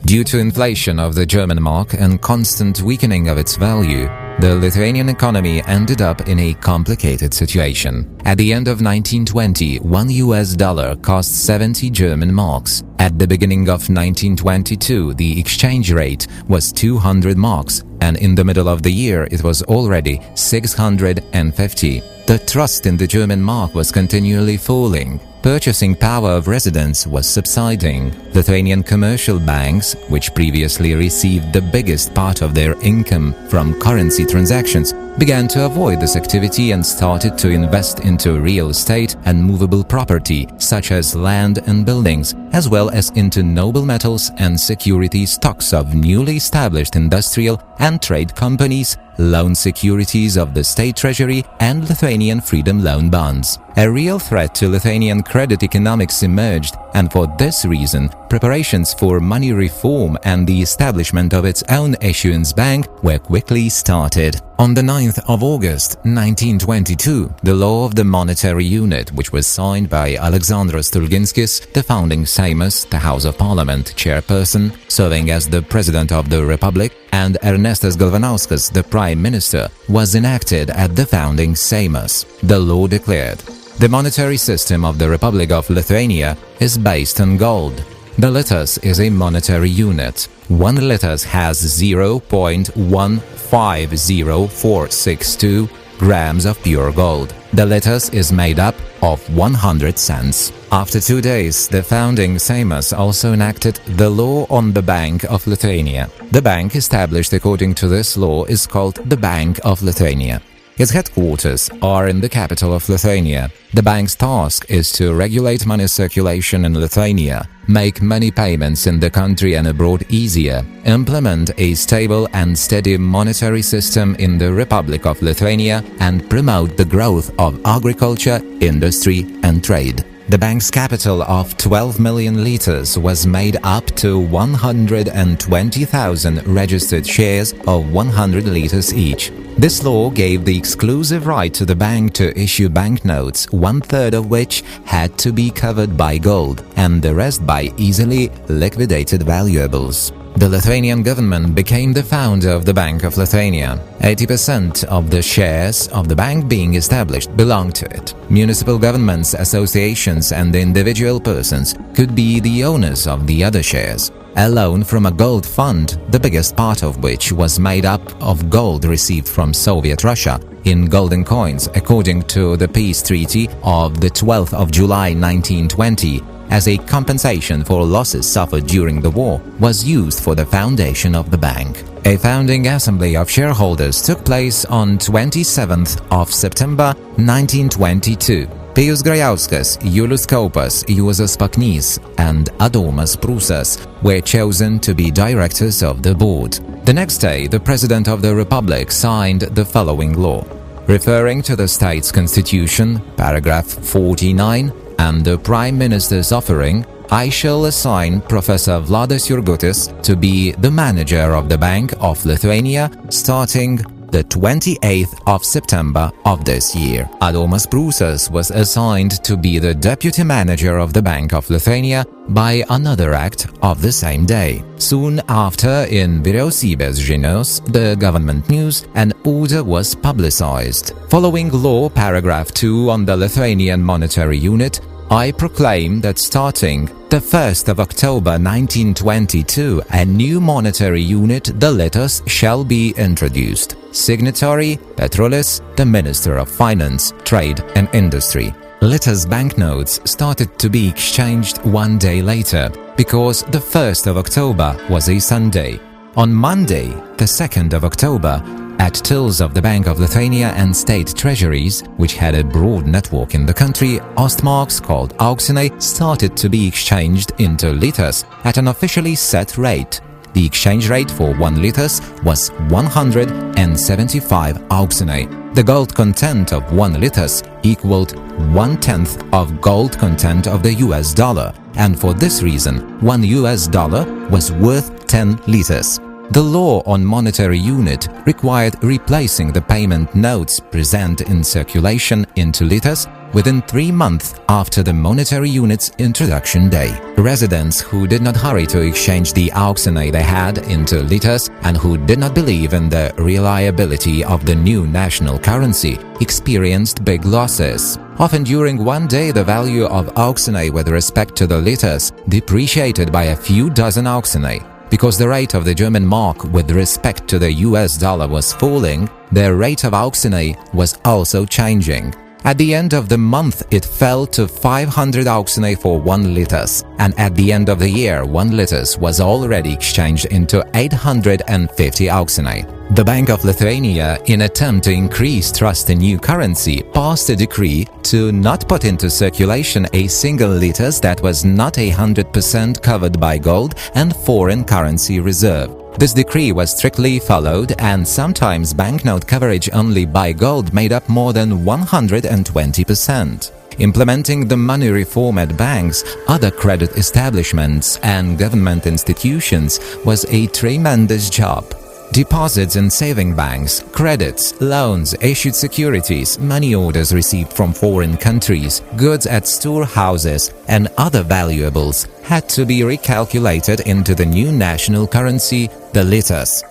Due to inflation of the German mark and constant weakening of its value, the Lithuanian economy ended up in a complicated situation. At the end of 1920, $1 cost 70 German marks. At the beginning of 1922, the exchange rate was 200 marks, and in the middle of the year it was already 650. The trust in the German mark was continually falling. Purchasing power of residents was subsiding. Lithuanian commercial banks, which previously received the biggest part of their income from currency transactions, began to avoid this activity and started to invest into real estate and movable property, such as land and buildings, as well as into noble metals and security stocks of newly established industrial and trade companies, loan securities of the state treasury, and Lithuanian freedom loan bonds. A real threat to Lithuanian credit economics emerged, and for this reason, preparations for money reform and the establishment of its own issuance bank were quickly started. On the 9th of August 1922, the law of the monetary unit, which was signed by Aleksandras Stulginskis, the founding Seimas, the House of Parliament chairperson, serving as the President of the Republic, and Ernestas Galvanauskas, the Prime Minister, was enacted at the founding Seimas. The law declared, "The monetary system of the Republic of Lithuania is based on gold. The litas is a monetary unit. 1 litas has 0.150462 grams of pure gold. The litas is made up of 100 cents." After 2 days, the founding Seimas also enacted the law on the Bank of Lithuania. The bank established according to this law is called the Bank of Lithuania. Its headquarters are in the capital of Lithuania. The bank's task is to regulate money circulation in Lithuania, make money payments in the country and abroad easier, implement a stable and steady monetary system in the Republic of Lithuania, and promote the growth of agriculture, industry and trade. The bank's capital of 12 million liters was made up to 120,000 registered shares of 100 liters each. This law gave the exclusive right to the bank to issue banknotes, 1/3 of which had to be covered by gold and the rest by easily liquidated valuables. The Lithuanian government became the founder of the Bank of Lithuania. 80% of the shares of the bank being established belonged to it. Municipal governments, associations and individual persons could be the owners of the other shares. A loan from a gold fund, the biggest part of which was made up of gold received from Soviet Russia in golden coins according to the peace treaty of the 12th of July 1920, as a compensation for losses suffered during the war, was used for the foundation of the bank. A founding assembly of shareholders took place on 27th of September 1922. Pijus Grajauskas, Julius Kaupas, Juozas Paknys and Adomas Prūsas were chosen to be directors of the board. The next day, the President of the Republic signed the following law. Referring to the state's constitution, paragraph 49, and the Prime Minister's offering, I shall assign Professor Vladas Jurgutis to be the manager of the Bank of Lithuania starting the 28th of September of this year. Adomas Prūsas was assigned to be the deputy manager of the Bank of Lithuania by another act of the same day. Soon after, in Vyriausybės žinios, the government news, an order was publicized. Following law paragraph 2 on the Lithuanian monetary unit, I proclaim that starting the 1st of October 1922, a new monetary unit, the litas, shall be introduced. Signatory, Petrulis, the Minister of Finance, Trade and Industry. Litas banknotes started to be exchanged 1 day later, because the 1st of October was a Sunday. On Monday, the 2nd of October, at tills of the Bank of Lithuania and state treasuries, which had a broad network in the country, Ostmarks called auksiniai started to be exchanged into litas at an officially set rate. The exchange rate for 1 litas was 175 auksiniai. The gold content of 1 litas equaled 1/10 of gold content of the US dollar, and for this reason, $1 was worth 10 litas. The law on monetary unit required replacing the payment notes present in circulation into litas within 3 months after the monetary unit's introduction day. Residents who did not hurry to exchange the auxinae they had into litas and who did not believe in the reliability of the new national currency experienced big losses. Often during one day, the value of auxinae with respect to the litas depreciated by a few dozen auxinae. Because the rate of the German mark with respect to the US dollar was falling, the rate of auxinae was also changing. At the end of the month, it fell to 500 auxinae for 1 litas, and at the end of the year, 1 litas was already exchanged into 850 auxinae. The Bank of Lithuania, in attempt to increase trust in new currency, passed a decree to not put into circulation a single litas that was not 100% covered by gold and foreign currency reserve. This decree was strictly followed, and sometimes banknote coverage only by gold made up more than 120%. Implementing the money reform at banks, other credit establishments, and government institutions was a tremendous job. Deposits in saving banks, credits, loans, issued securities, money orders received from foreign countries, goods at storehouses, and other valuables had to be recalculated into the new national currency, the litas.